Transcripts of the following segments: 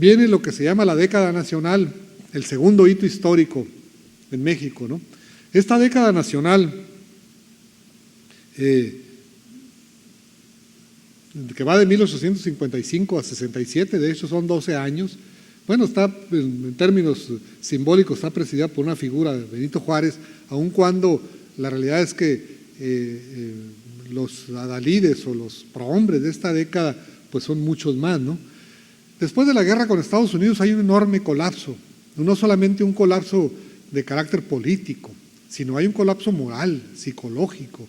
viene lo que se llama la década nacional, el segundo hito histórico en México, ¿no? Esta década nacional, que va de 1855 a 67, de hecho son 12 años, bueno, está en términos simbólicos, está presidida por una figura de Benito Juárez, aun cuando la realidad es que los adalides o los prohombres de esta década pues son muchos más, ¿no? Después de la guerra con Estados Unidos hay un enorme colapso, no solamente un colapso de carácter político, sino hay un colapso moral, psicológico.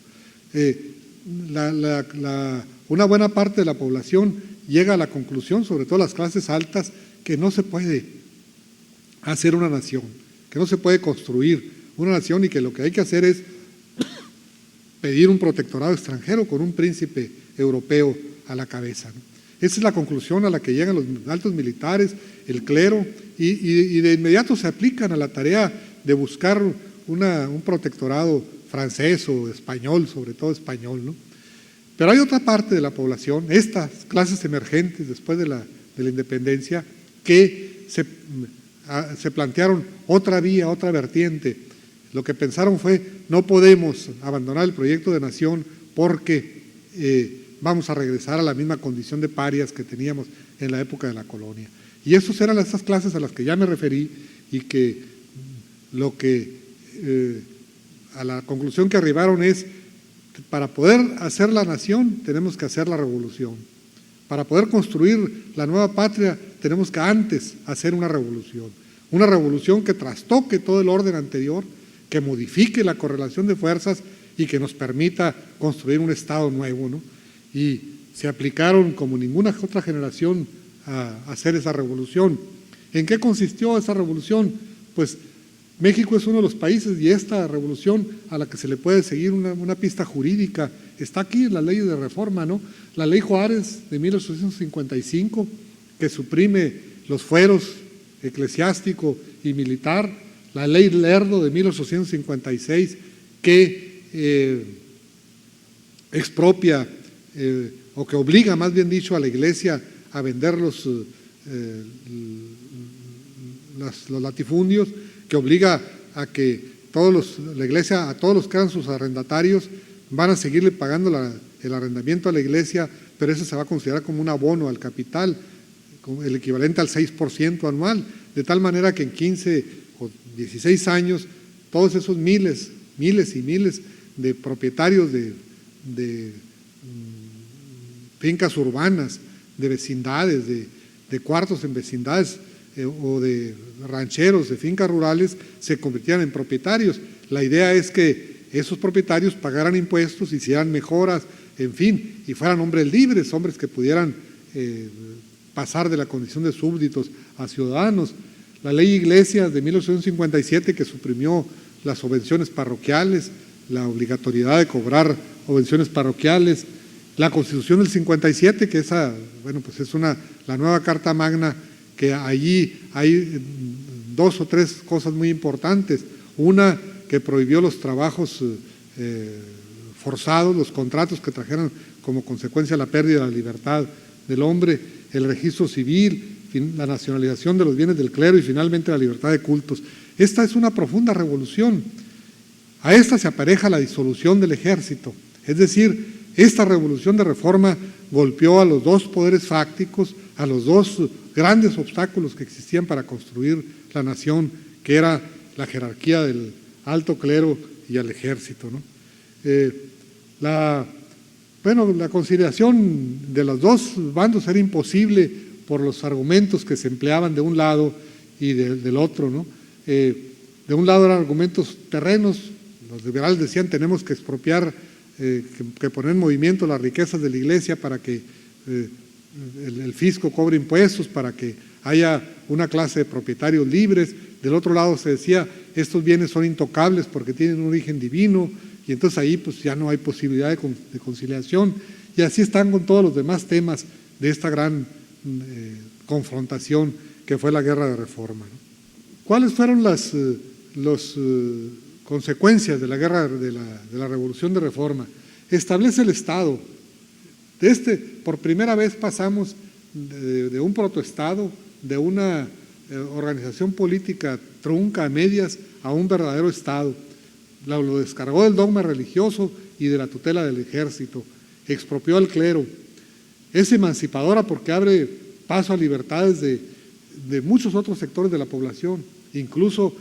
Una buena parte de la población llega a la conclusión, sobre todo las clases altas, que no se puede hacer una nación, que no se puede construir una nación y que lo que hay que hacer es pedir un protectorado extranjero con un príncipe europeo a la cabeza, ¿no? Esa es la conclusión a la que llegan los altos militares, el clero, y de inmediato se aplican a la tarea de buscar un protectorado francés o español, sobre todo español, ¿no? Pero hay otra parte de la población, estas clases emergentes después de la independencia, que se plantearon otra vía, otra vertiente. Lo que pensaron fue, no podemos abandonar el proyecto de nación porque vamos a regresar a la misma condición de parias que teníamos en la época de la colonia. Y esas eran esas clases a las que ya me referí y que a la conclusión que arribaron es, para poder hacer la nación tenemos que hacer la revolución. Para poder construir la nueva patria tenemos que antes hacer una revolución que trastoque todo el orden anterior, que modifique la correlación de fuerzas y que nos permita construir un Estado nuevo, ¿no? Y se aplicaron como ninguna otra generación a hacer esa revolución. ¿En qué consistió esa revolución? Pues México es uno de los países, y esta revolución a la que se le puede seguir una pista jurídica está aquí en la ley de reforma, ¿no? La ley Juárez de 1855, que suprime los fueros eclesiástico y militar, la ley Lerdo de 1856, que expropia o que obliga, más bien dicho, a la Iglesia a vender los latifundios, que obliga a que la Iglesia, a todos los que eran sus arrendatarios, van a seguirle pagando el arrendamiento a la Iglesia, pero eso se va a considerar como un abono al capital, el equivalente al 6% anual, de tal manera que en 15 o 16 años, todos esos miles y miles de propietarios de fincas urbanas, de vecindades, de cuartos en vecindades o de rancheros, de fincas rurales, se convirtieran en propietarios. La idea es que esos propietarios pagaran impuestos, hicieran mejoras, en fin, y fueran hombres libres, hombres que pudieran pasar de la condición de súbditos a ciudadanos. La ley Iglesias de 1857, que suprimió las subvenciones parroquiales, la obligatoriedad de cobrar subvenciones parroquiales, la Constitución del 57, que esa, bueno, pues es la nueva Carta Magna, que allí hay dos o tres cosas muy importantes. Una, que prohibió los trabajos forzados, los contratos que trajeran como consecuencia la pérdida de la libertad del hombre, el registro civil, la nacionalización de los bienes del clero y finalmente la libertad de cultos. Esta es una profunda revolución. A esta se apareja la disolución del ejército, es decir, esta revolución de reforma golpeó a los dos poderes fácticos, a los dos grandes obstáculos que existían para construir la nación, que era la jerarquía del alto clero y al ejército, ¿no? La conciliación de los dos bandos era imposible por los argumentos que se empleaban de un lado y del otro, ¿no? De un lado eran argumentos terrenos, los liberales decían tenemos que expropiar, que poner en movimiento las riquezas de la Iglesia para que el fisco cobre impuestos, para que haya una clase de propietarios libres. Del otro lado se decía, estos bienes son intocables porque tienen un origen divino, y entonces ahí pues ya no hay posibilidad de conciliación, y así están con todos los demás temas de esta gran confrontación que fue la guerra de reforma, ¿no? ¿Cuáles fueron las consecuencias de la guerra de la revolución de reforma? Establece el Estado. Por primera vez pasamos de un protoestado de una organización política trunca, a medias, a un verdadero Estado. Lo descargó del dogma religioso y de la tutela del ejército, expropió al clero. Es emancipadora porque abre paso a libertades de muchos otros sectores de la población. Incluso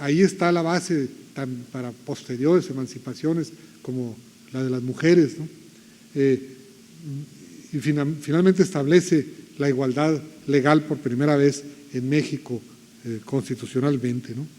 ahí está la base para posteriores emancipaciones como la de las mujeres, ¿no? Y finalmente establece la igualdad legal por primera vez en México constitucionalmente, ¿no?